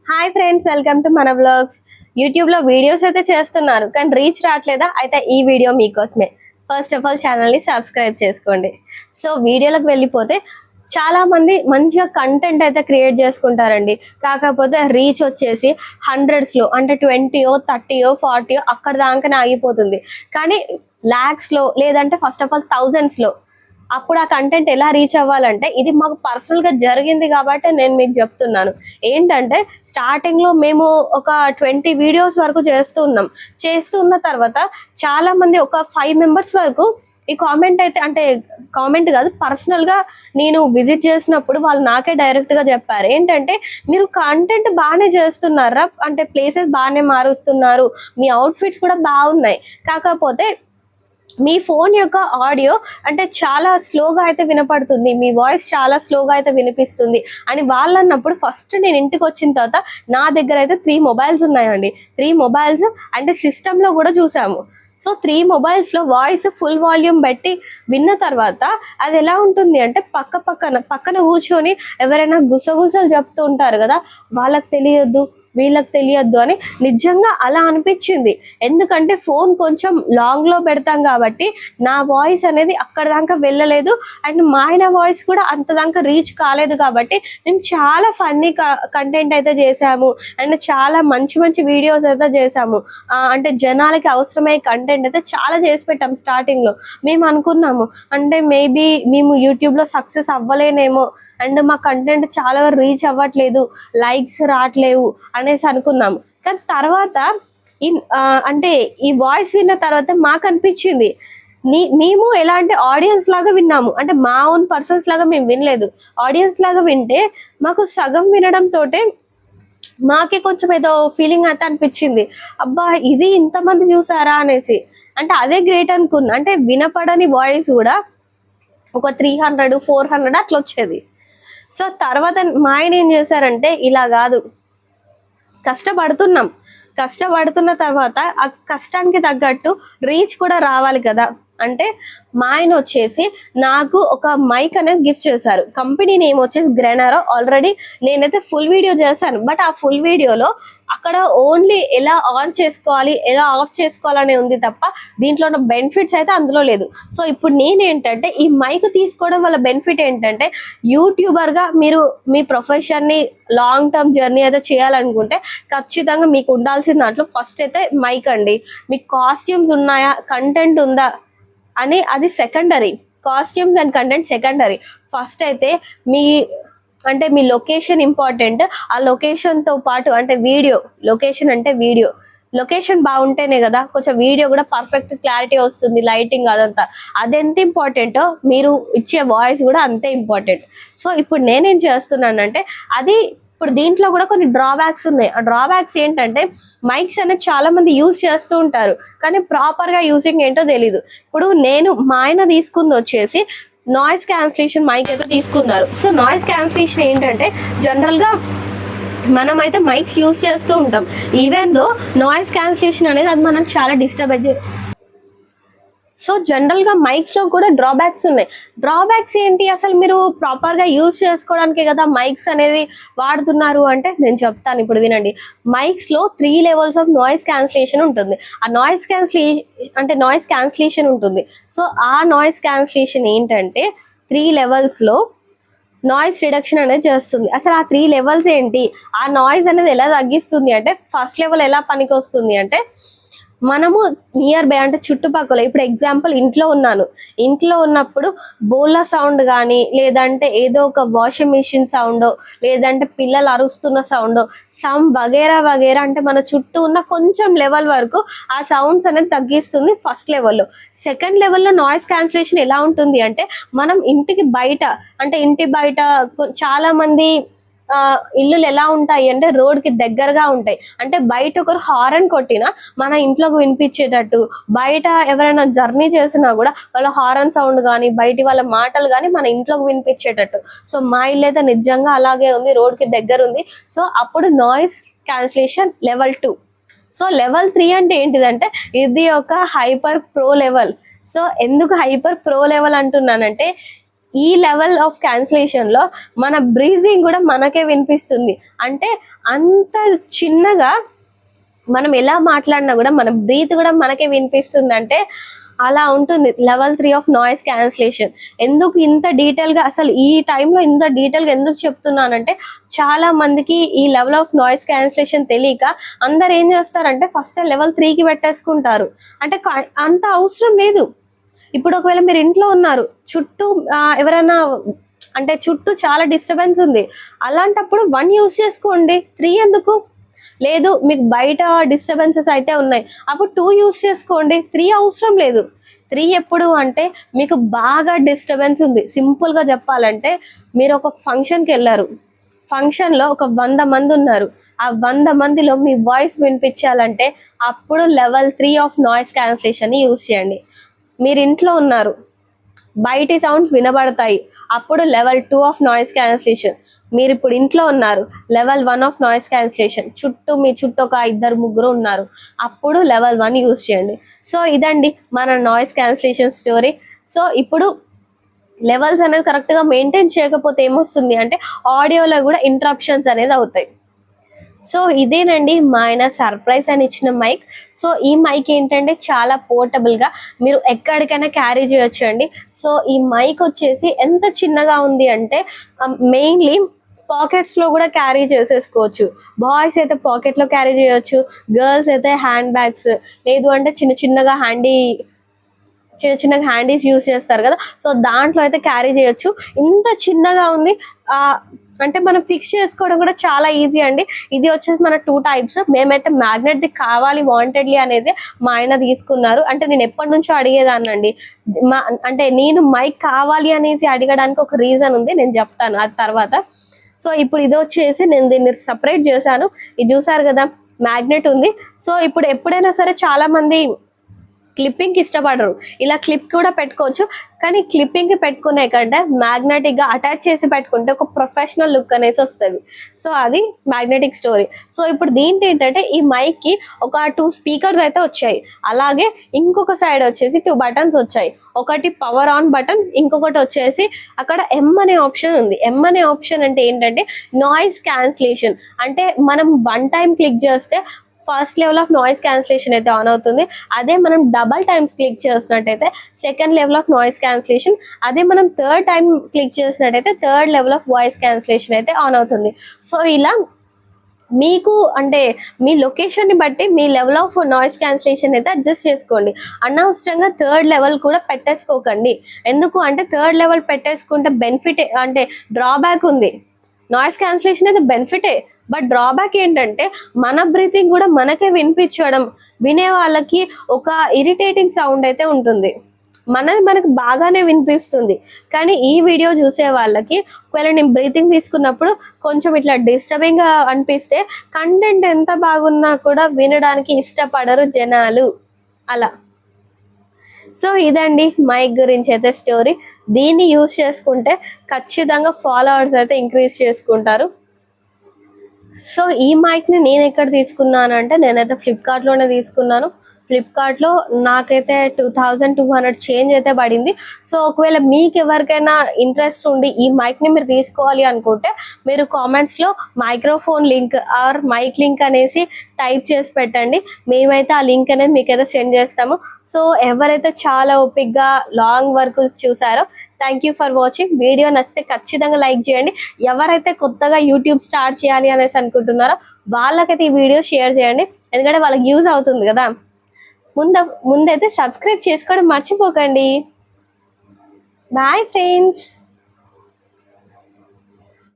Hi friends, welcome to మన vlogs. YouTube లో videos అయితే చేస్తున్నారు కానీ రీచ్ రావట్లేదా? అయితే ఈ వీడియో మీకోసమే. ఫస్ట్ ఆఫ్ ఆల్ ఛానల్ని సబ్స్క్రైబ్ చేసుకోండి. సో వీడియోలకు వెళ్ళిపోతే చాలా మంది మంచిగా కంటెంట్ అయితే క్రియేట్ చేసుకుంటారండి. కాకపోతే రీచ్ వచ్చేసి హండ్రెడ్స్లో, అంటే 20, 30, 40 అక్కడ దాకానే ఆగిపోతుంది. కానీ ల్యాక్స్లో లేదంటే ఫస్ట్ ఆఫ్ ఆల్ థౌజండ్స్లో అప్పుడు ఆ కంటెంట్ ఎలా రీచ్ అవ్వాలంటే, ఇది మాకు పర్సనల్గా జరిగింది కాబట్టి నేను మీకు చెప్తున్నాను. ఏంటంటే స్టార్టింగ్లో మేము ఒక 20 వీడియోస్ వరకు చేస్తున్న తర్వాత చాలా మంది ఒక 5 మెంబర్స్ వరకు ఈ కామెంట్ అయితే, అంటే కామెంట్ కాదు, పర్సనల్గా నేను విజిట్ చేసినప్పుడు వాళ్ళు నాకే డైరెక్ట్గా చెప్పారు. ఏంటంటే, మీరు కంటెంట్ బాగానే చేస్తున్నారా, అంటే ప్లేసెస్ బాగానే మారుస్తున్నారు, మీ అవుట్ఫిట్స్ కూడా బాగున్నాయి, కాకపోతే మీ ఫోన్ యొక్క ఆడియో అంటే చాలా స్లోగా అయితే వినపడుతుంది, మీ వాయిస్ చాలా స్లోగా అయితే వినిపిస్తుంది అని వాళ్ళు అన్నప్పుడు, ఫస్ట్ నేను ఇంటికి వచ్చిన తర్వాత నా దగ్గర అయితే 3 మొబైల్స్ ఉన్నాయండి. 3 మొబైల్స్ అంటే సిస్టంలో కూడా చూసాము. సో 3 మొబైల్స్లో వాయిస్ ఫుల్ వాల్యూమ్ పెట్టి విన్న తర్వాత అది ఎలా ఉంటుంది అంటే, పక్కన కూర్చొని ఎవరైనా గుసగుసలు చెప్తూ ఉంటారు కదా, వాళ్ళకి తెలియద్దు వీళ్ళకి తెలియద్దు అని నిజంగా అలా అనిపించింది. ఎందుకంటే ఫోన్ కొంచెం లాంగ్లో పెడతాం కాబట్టి నా వాయిస్ అనేది అక్కడ దాకా వెళ్ళలేదు, అండ్ మా ఆయన వాయిస్ కూడా అంత దాకా రీచ్ కాలేదు. కాబట్టి మేము చాలా ఫన్నీ కంటెంట్ అయితే చేసాము, అండ్ చాలా మంచి మంచి వీడియోస్ అయితే చేసాము. అంటే జనాలకి అవసరమయ్యే కంటెంట్ అయితే చాలా చేసి పెట్టాం. స్టార్టింగ్లో మేము అనుకున్నాము, అంటే మేబీ మేము యూట్యూబ్లో సక్సెస్ అవ్వలేనేమో, అండ్ మా కంటెంట్ చాలా రీచ్ అవ్వట్లేదు, లైక్స్ రావట్లేవు అనేసి అనుకున్నాము. కానీ తర్వాత అంటే ఈ వాయిస్ విన్న తర్వాత మాకు అనిపించింది, మేము ఎలా అంటే ఆడియన్స్ లాగా విన్నాము, అంటే మా ఓన్ పర్సన్స్ లాగా మేము వినలేదు. ఆడియన్స్ లాగా వింటే మాకు సగం వినడంతో మాకే కొంచెం ఏదో ఫీలింగ్ అయితే అనిపించింది, అబ్బా ఇది ఇంతమంది చూసారా అనేసి. అంటే అదే గ్రేట్ అనుకున్నా. అంటే వినపడని వాయిస్ కూడా ఒక 300, 400 అట్లా వచ్చేది. సో తర్వాత మా ఆయన ఏం చేశారంటే, ఇలా కాదు, కష్టపడుతున్న తర్వాత ఆ కష్టానికి తగ్గట్టు రీచ్ కూడా రావాలి కదా అంటే, మా ఆయన వచ్చేసి నాకు ఒక మైక్ అనేది గిఫ్ట్ చేశారు. కంపెనీ నేమ్ వచ్చేసి గ్రెనారో. ఆల్రెడీ నేనైతే ఫుల్ వీడియో చేశాను, బట్ ఆ ఫుల్ వీడియోలో అక్కడ ఓన్లీ ఎలా ఆన్ చేసుకోవాలి, ఎలా ఆఫ్ చేసుకోవాలనే ఉంది తప్ప దీంట్లో ఉన్న బెనిఫిట్స్ అయితే అందులో లేదు. సో ఇప్పుడు నేనేంటంటే, ఈ మైక్ తీసుకోవడం వల్ల బెనిఫిట్ ఏంటంటే, యూట్యూబర్గా మీరు మీ ప్రొఫెషన్ని లాంగ్ టర్మ్ జర్నీ అయితే చేయాలనుకుంటే ఖచ్చితంగా మీకు ఉండాల్సిన దాంట్లో ఫస్ట్ అయితే మైక్ అండి. మీకు కాస్ట్యూమ్స్ ఉన్నాయా, కంటెంట్ ఉందా అని అది secondary. Costumes and content secondary. First అయితే మీ లొకేషన్ ఇంపార్టెంట్. ఆ లొకేషన్తో పాటు అంటే లొకేషన్ బాగుంటేనే కదా కొంచెం వీడియో కూడా పర్ఫెక్ట్ క్లారిటీ వస్తుంది, లైటింగ్ అదంతా. అదెంత ఇంపార్టెంటో మీరు ఇచ్చే వాయిస్ కూడా అంతే ఇంపార్టెంట్. సో ఇప్పుడు నేనేం చేస్తున్నానంటే, అది ఇప్పుడు దీంట్లో కూడా కొన్ని డ్రాబ్యాక్స్ ఉన్నాయి. ఆ డ్రాబ్యాక్స్ ఏంటంటే, మైక్స్ అనేది చాలా మంది యూజ్ చేస్తూ ఉంటారు కానీ ప్రాపర్గా యూజింగ్ ఏంటో తెలీదు. ఇప్పుడు మా ఆయన తీసుకుంది వచ్చేసి నాయిస్ క్యాన్సిలేషన్ మైక్ అయితే తీసుకున్నారు. సో నాయిస్ క్యాన్సిలేషన్ ఏంటంటే, జనరల్గా మనమైతే మైక్స్ యూజ్ చేస్తూ ఉంటాం, ఈవెన్ దో నాయిస్ క్యాన్సిలేషన్ అనేది అది మనం చాలా డిస్టర్బ్ అయ్యే. సో జనరల్గా మైక్స్లో కూడా డ్రాబ్యాక్స్ ఉన్నాయి. డ్రాబ్యాక్స్ ఏంటి, అసలు మీరు ప్రాపర్గా యూజ్ చేసుకోవడానికే కదా మైక్స్ అనేది వాడుతున్నారు అంటే నేను చెప్తాను, ఇప్పుడు వినండి. మైక్స్లో 3 లెవెల్స్ ఆఫ్ నాయిస్ క్యాన్సిలేషన్ ఉంటుంది. ఆ నాయిస్ క్యాన్సిలేషన్ ఉంటుంది. సో ఆ నాయిస్ క్యాన్సిలేషన్ ఏంటంటే 3 లెవెల్స్లో నాయిస్ రిడక్షన్ అనేది చేస్తుంది. అసలు ఆ 3 లెవెల్స్ ఏంటి, ఆ నాయిస్ అనేది ఎలా తగ్గిస్తుంది అంటే, ఫస్ట్ లెవెల్ ఎలా పనికి వస్తుంది అంటే, మనము నియర్ బై అంటే చుట్టుపక్కల, ఇప్పుడు ఎగ్జాంపుల్ ఇంట్లో ఉన్నప్పుడు బోలా సౌండ్ కానీ, లేదంటే ఏదో ఒక వాషింగ్ మిషన్ సౌండ్, లేదంటే పిల్లలు అరుస్తున్న సౌండ్, వగేరా అంటే మన చుట్టూ ఉన్న కొంచెం లెవెల్ వరకు ఆ సౌండ్స్ అనేది తగ్గిస్తుంది ఫస్ట్ లెవెల్లో. సెకండ్ లెవెల్లో నాయిస్ క్యాన్సిలేషన్ ఎలా ఉంటుంది అంటే, మనం ఇంటి బయట చాలా మంది ఇల్లులు ఎలా ఉంటాయి అంటే రోడ్కి దగ్గరగా ఉంటాయి. అంటే బయట ఒకరు హారన్ కొట్టినా మన ఇంట్లోకి వినిపించేటట్టు, బయట ఎవరైనా జర్నీ చేసినా కూడా వాళ్ళ హారన్ సౌండ్ కానీ, బయటి వాళ్ళ మాటలు కానీ మన ఇంట్లోకి వినిపించేటట్టు. సో మా ఇల్లు అయితే నిజంగా అలాగే ఉంది, రోడ్కి దగ్గర ఉంది. సో అప్పుడు noise cancellation level 2. So level 3 అంటే ఏంటిదంటే, ఇది ఒక హైపర్ ప్రో లెవెల్. సో ఎందుకు హైపర్ ప్రో లెవెల్ అంటున్నానంటే, ఈ లెవెల్ ఆఫ్ క్యాన్సిలేషన్ లో మన బ్రీజింగ్ కూడా మనకే వినిపిస్తుంది. అంటే అంత చిన్నగా మనం ఎలా మాట్లాడినా కూడా మన బ్రీత్ కూడా మనకే వినిపిస్తుంది అంటే అలా ఉంటుంది లెవెల్ 3 ఆఫ్ నాయిస్ క్యాన్సిలేషన్. ఎందుకు ఇంత డీటెయిల్ గా అసలు ఈ టైంలో ఇంత డీటెయిల్ గా ఎందుకు చెప్తున్నానంటే చాలా మందికి ఈ లెవెల్ ఆఫ్ నాయిస్ క్యాన్సిలేషన్ తెలియక అందరు ఏం చేస్తారంటే ఫస్ట్ లెవెల్ 3కి పెట్టేసుకుంటారు. అంటే అంత అవసరం లేదు. ఇప్పుడు ఒకవేళ మీరు ఇంట్లో ఉన్నారు, చుట్టూ ఎవరైనా అంటే చుట్టూ చాలా డిస్టర్బెన్స్ ఉంది, అలాంటప్పుడు 1 యూజ్ చేసుకోండి, 3 ఎందుకు? లేదు మీకు బయట డిస్టర్బెన్సెస్ అయితే ఉన్నాయి, అప్పుడు 2 యూజ్ చేసుకోండి, 3 అవసరం లేదు. 3 ఎప్పుడు అంటే మీకు బాగా డిస్టర్బెన్స్ ఉంది. సింపుల్గా చెప్పాలంటే మీరు ఒక ఫంక్షన్కి వెళ్ళారు, ఫంక్షన్లో ఒక 100 మంది ఉన్నారు, ఆ 100 మందిలో మీ వాయిస్ వినిపించాలంటే అప్పుడు level 3 of noise cancellation use చేయండి. మీరు ఇంట్లో ఉన్నారు, బయటి సౌండ్స్ వినబడతాయి, అప్పుడు లెవెల్ 2 ఆఫ్ నాయిస్ క్యాన్సిలేషన్. మీరు ఇప్పుడు ఇంట్లో ఉన్నారు, లెవెల్ 1 ఆఫ్ నాయిస్ క్యాన్సిలేషన్. మీ చుట్టూ ఒక 2-3 ఉన్నారు, అప్పుడు లెవెల్ 1 యూజ్ చేయండి. సో ఇదండి మన నాయిస్ క్యాన్సిలేషన్ స్టోరీ. సో ఇప్పుడు లెవెల్స్ అనేది కరెక్ట్గా మెయింటైన్ చేయకపోతే ఏమొస్తుంది అంటే ఆడియోలో కూడా ఇంటరప్షన్స్ అనేది అవుతాయి. సో ఇదేనండి మా ఆయన సర్ప్రైజ్ అని ఇచ్చిన మైక్. సో ఈ మైక్ ఏంటంటే చాలా పోర్టబుల్గా మీరు ఎక్కడికైనా క్యారీ చేయొచ్చు అండి. సో ఈ మైక్ వచ్చేసి ఎంత చిన్నగా ఉంది అంటే మెయిన్లీ పాకెట్స్లో కూడా క్యారీ చేసేసుకోవచ్చు. బాయ్స్ అయితే పాకెట్లో క్యారీ చేయొచ్చు, గర్ల్స్ అయితే హ్యాండ్ బ్యాగ్స్, లేదు అంటే చిన్న చిన్నగా హ్యాండీస్ యూస్ చేస్తారు కదా, సో దాంట్లో అయితే క్యారీ చేయొచ్చు. ఇంత చిన్నగా ఉంది, అంటే మనం ఫిక్స్ చేసుకోవడం కూడా చాలా ఈజీ అండి. ఇది వచ్చేసి మన 2 టైప్స్. మేమైతే మ్యాగ్నెట్ది కావాలి వాంటెడ్లీ అనేది మా ఆయన తీసుకున్నారు. అంటే నేను ఎప్పటి నుంచో అడిగేదాన్నండి, అంటే నేను మైక్ కావాలి అనేది అడగడానికి ఒక రీజన్ ఉంది, నేను చెప్తాను అది తర్వాత. సో ఇప్పుడు ఇది వచ్చేసి నేను దీన్ని సపరేట్ చేశాను. ఇది చూసారు కదా మ్యాగ్నెట్ ఉంది. సో ఇప్పుడు ఎప్పుడైనా సరే చాలా మంది క్లిప్పింగ్కి ఇష్టపడరు, ఇలా క్లిప్ కూడా పెట్టుకోవచ్చు. కానీ క్లిప్పింగ్కి పెట్టుకునే కంటే మ్యాగ్నెటిక్గా అటాచ్ చేసి పెట్టుకుంటే ఒక ప్రొఫెషనల్ లుక్ అనేది వస్తుంది. సో అది మ్యాగ్నెటిక్ స్టోరీ. సో ఇప్పుడు దీంట్లో ఏంటంటే ఈ మైక్కి ఒక 2 స్పీకర్స్ అయితే వచ్చాయి, అలాగే ఇంకొక సైడ్ వచ్చేసి 2 బటన్స్ వచ్చాయి. ఒకటి పవర్ ఆన్ బటన్, ఇంకొకటి వచ్చేసి అక్కడ ఎం అనే ఆప్షన్ ఉంది. ఎం అనే ఆప్షన్ అంటే ఏంటంటే నాయిస్ క్యాన్సిలేషన్. అంటే మనం 1 టైం క్లిక్ చేస్తే first level of noise cancellation అయితే ఆన్ అవుతుంది. అదే మనం డబల్ టైమ్స్ క్లిక్ చేసినట్టయితే second level of noise cancellation. అదే మనం 3rd టైం క్లిక్ చేసినట్టయితే 3rd level of voice cancellation అయితే ఆన్ అవుతుంది. సో ఇలా మీకు అంటే మీ లొకేషన్ని బట్టి మీ లెవెల్ ఆఫ్ నాయిస్ క్యాన్సిలేషన్ అయితే అడ్జస్ట్ చేసుకోండి. అనవసరంగా 3rd లెవెల్ కూడా పెట్టేసుకోకండి. ఎందుకు అంటే 3rd లెవెల్ పెట్టేసుకుంటే బెనిఫిట్ అంటే డ్రాబ్యాక్ ఉంది. నాయిస్ క్యాన్సిలేషన్ అయితే బెనిఫిటే, బట్ డ్రాబ్యాక్ ఏంటంటే మన బ్రీతింగ్ కూడా మనకే వినిపించడం, వినే వాళ్ళకి ఒక ఇరిటేటింగ్ సౌండ్ అయితే ఉంటుంది. మనకు బాగానే వినిపిస్తుంది, కానీ ఈ వీడియో చూసే వాళ్ళకి ఒకవేళ నేను బ్రీతింగ్ తీసుకున్నప్పుడు కొంచెం ఇట్లా డిస్టర్బింగ్గా అనిపిస్తే కంటెంట్ ఎంత బాగున్నా కూడా వినడానికి ఇష్టపడరు జనాలు అలా. సో ఇదండి మైక్ గురించి అయితే స్టోరీ. దీన్ని యూజ్ చేసుకుంటే ఖచ్చితంగా ఫాలోవర్స్ అయితే ఇంక్రీజ్ చేసుకుంటారు. సో ఈ మైక్ని నేను ఎక్కడ తీసుకున్నాను అంటే నేనైతే ఫ్లిప్కార్ట్లోనే తీసుకున్నాను. ఫ్లిప్కార్ట్లో నాకైతే 2200 చేంజ్ అయితే పడింది. సో ఒకవేళ మీకు ఎవరికైనా ఇంట్రెస్ట్ ఉండి ఈ మైక్ని మీరు తీసుకోవాలి అనుకుంటే మీరు కామెంట్స్లో microphone link or mic link అనేసి టైప్ చేసి పెట్టండి, మేమైతే ఆ లింక్ అనేది మీకైతే సెండ్ చేస్తాము. సో ఎవరైతే చాలా ఓపిక్గా లాంగ్ వర్క్ చూసారో thank you for watching. Video నచ్చితే ఖచ్చితంగా లైక్ చేయండి. ఎవరైతే కొత్తగా యూట్యూబ్ స్టార్ట్ చేయాలి అనేసి అనుకుంటున్నారో వాళ్ళకైతే ఈ వీడియో షేర్ చేయండి, ఎందుకంటే వాళ్ళకి యూజ్ అవుతుంది కదా. ముందైతే సబ్స్క్రైబ్ చేసుకోవడం మర్చిపోకండి. Bye friends.